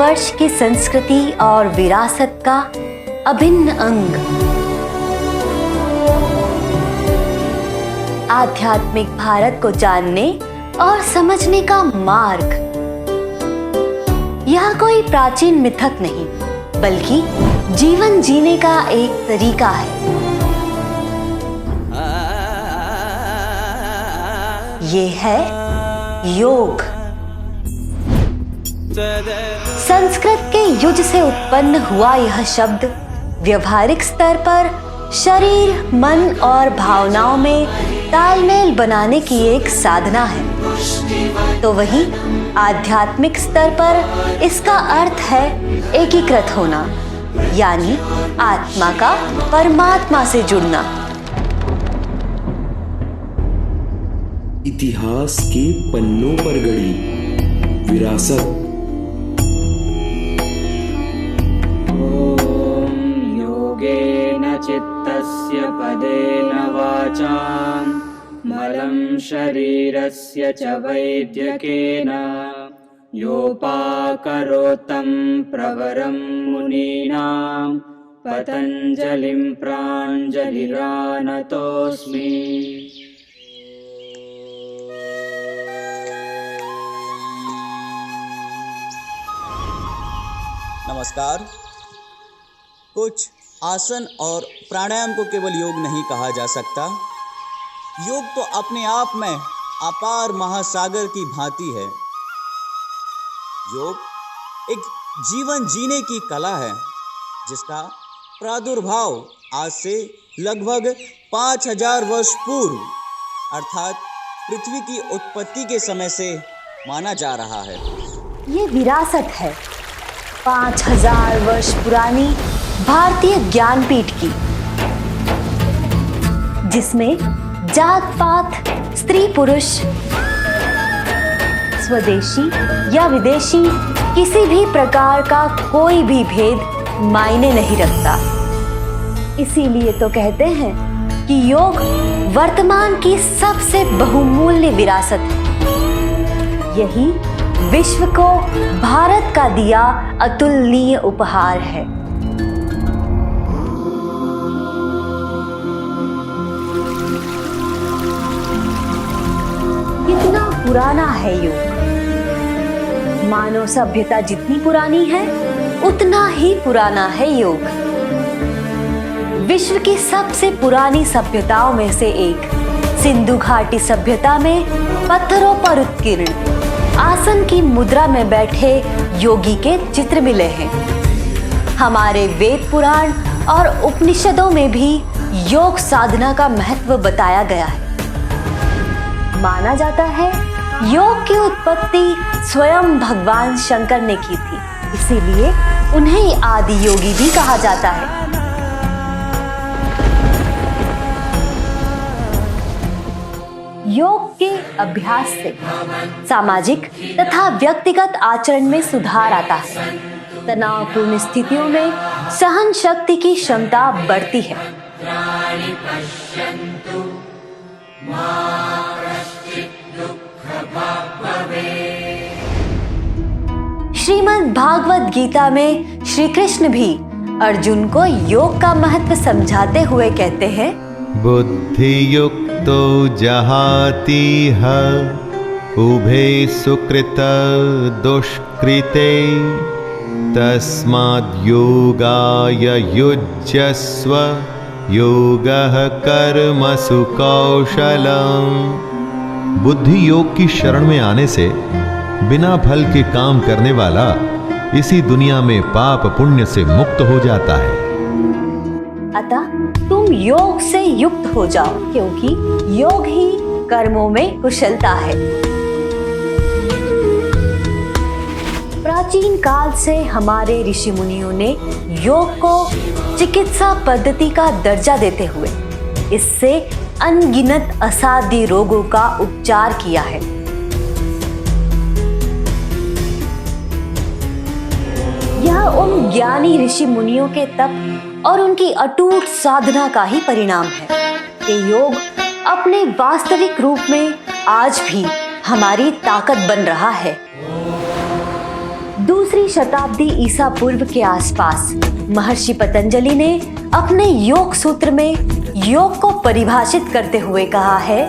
भारतवर्ष की संस्कृति और विरासत का अभिन्न अंग। आध्यात्मिक भारत को जानने और समझने का मार्ग। यह कोई प्राचीन मिथक नहीं, बल्कि जीवन जीने का एक तरीका है। ये है योग। संस्कृत के युज से उत्पन्न हुआ यह शब्द व्यवहारिक स्तर पर शरीर, मन और भावनाओं में तालमेल बनाने की एक साधना है, तो वहीं आध्यात्मिक स्तर पर इसका अर्थ है एकीकृत होना, यानी आत्मा का परमात्मा से जुड़ना। इतिहास के पन्नों पर गड़ी विरासत। योगेन चित्तस्य पदेन वाचां मलं शरीरस्य च वैद्यकेन योपाकरोतं प्रवरं मुनीनां पतञ्जलिं प्राञ्जलिरानतोऽस्मि। नमस्कार। कुछ आसन और प्राणायाम को केवल योग नहीं कहा जा सकता। योग तो अपने आप में अपार महासागर की भांति है। योग एक जीवन जीने की कला है, जिसका प्रादुर्भाव आज से लगभग 5000 वर्ष पूर्व अर्थात पृथ्वी की उत्पत्ति के समय से माना जा रहा है। ये विरासत है 5000 वर्ष पुरानी भारतीय ज्ञानपीठ की, जिसमें जात पात, स्त्री पुरुष, स्वदेशी या विदेशी किसी भी प्रकार का कोई भी भेद मायने नहीं रखता। इसीलिए तो कहते हैं कि योग वर्तमान की सबसे बहुमूल्य विरासत है। यही विश्व को भारत का दिया अतुलनीय उपहार है। कितना पुराना है योग? मानव सभ्यता जितनी पुरानी है, उतना ही पुराना है योग। विश्व की सबसे पुरानी सभ्यताओं में से एक सिंधु घाटी सभ्यता में पत्थरों पर उत्कीर्ण आसन की मुद्रा में बैठे योगी के चित्र मिले हैं। हमारे वेद पुराण और उपनिषदों में भी योग साधना का महत्व बताया गया है। माना जाता है योग की उत्पत्ति स्वयं भगवान शंकर ने की थी, इसीलिए उन्हें आदि योगी भी कहा जाता है। योग के अभ्यास से सामाजिक तथा व्यक्तिगत आचरण में सुधार आता है। तनावपूर्ण स्थितियों में सहन शक्ति की क्षमता बढ़ती है। श्रीमद् भागवत गीता में श्री कृष्ण भी अर्जुन को योग का महत्व समझाते हुए कहते हैं, बुद्धि युक्तो जहाति ह उभे सुकृत दुष्कृते तस्माद् योगाय युज्यस्व योगः कर्मसु कौशलम्। बुद्धि योग की शरण में आने से बिना फल के काम करने वाला इसी दुनिया में पाप पुण्य से मुक्त हो जाता है। अतः तुम योग से युक्त हो जाओ, क्योंकि योग ही कर्मों में कुशलता है। प्राचीन काल से हमारे ऋषि मुनियों ने योग को चिकित्सा पद्धति का दर्जा देते हुए इससे अनगिनत असाध्य रोगों का उपचार किया है। यह उन ज्ञानी ऋषि मुनियों के तप और उनकी अटूट साधना का ही परिणाम है कि योग अपने वास्तविक रूप में आज भी हमारी ताकत बन रहा है। दूसरे दूसरी शताब्दी ईसा पूर्व के आसपास महर्षि पतंजलि ने अपने योग सूत्र में योग को परिभाषित करते हुए कहा है,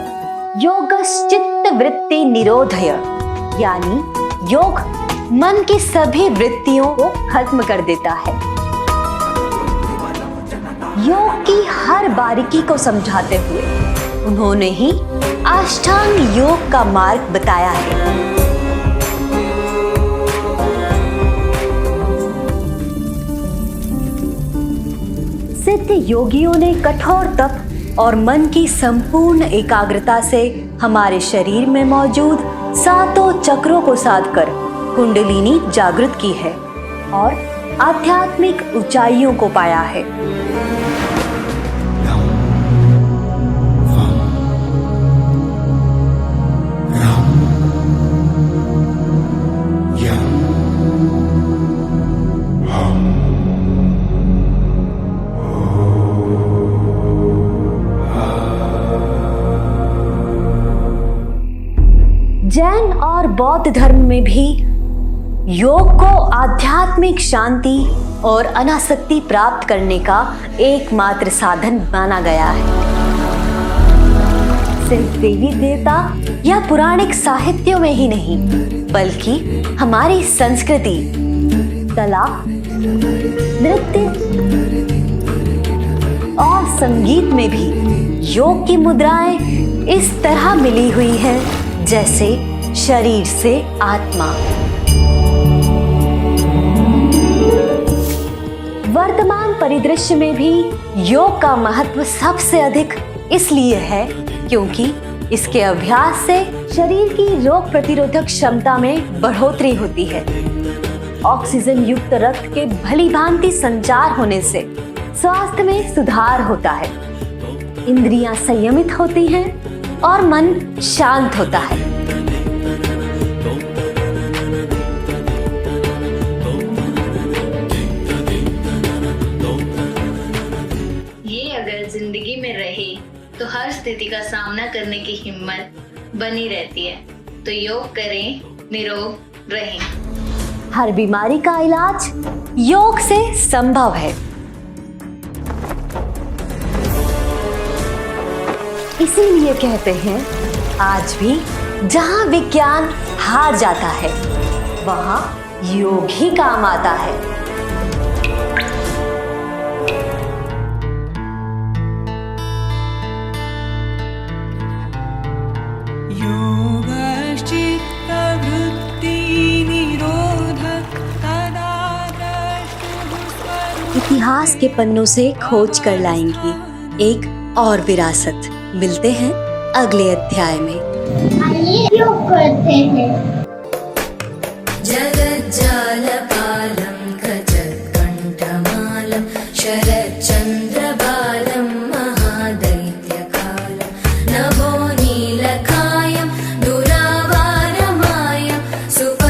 योगश्चित्त वृत्ति निरोधय, यानी योग मन की सभी वृत्तियों को खत्म कर देता है। योग की हर बारीकी को समझाते हुए उन्होंने ही अष्टांग योग का मार्ग बताया है। सिद्ध योगियों ने कठोर तप और मन की संपूर्ण एकाग्रता से हमारे शरीर में मौजूद 7 चक्रों को साधकर कुंडलिनी जागृत की है और आध्यात्मिक ऊंचाइयों को पाया है। जैन और बौद्ध धर्म में भी योग को आध्यात्मिक शांति और अनासक्ति प्राप्त करने का एकमात्र साधन माना गया है। सिर्फ देवी देवता या पौराणिक साहित्यों में ही नहीं, बल्कि हमारी संस्कृति, कला, नृत्य और संगीत में भी योग की मुद्राएं इस तरह मिली हुई है जैसे शरीर से आत्मा। वर्तमान परिदृश्य में भी योग का महत्व सबसे अधिक इसलिए है क्योंकि इसके अभ्यास से शरीर की रोग प्रतिरोधक क्षमता में बढ़ोतरी होती है। ऑक्सीजन युक्त रक्त के भली भांति संचार होने से स्वास्थ्य में सुधार होता है, इंद्रियां संयमित होती हैं और मन शांत होता है। ये अगर जिंदगी में रहे तो हर स्थिति का सामना करने की हिम्मत बनी रहती है। तो योग करें, निरोग रहें। हर बीमारी का इलाज योग से संभव है। इसीलिए कहते हैं, आज भी जहां विज्ञान हार जाता है वहां योग ही काम आता है। इतिहास के पन्नों से खोज कर लाएंगे एक और विरासत। मिलते हैं अगले अध्याय में। आइए योग करते हैं। जगज्जालपालं खचत्कण्ठमालं शरच्चन्द्रबालं महादैत्यकालं नभो नीलकायं दुरावारमायं सुप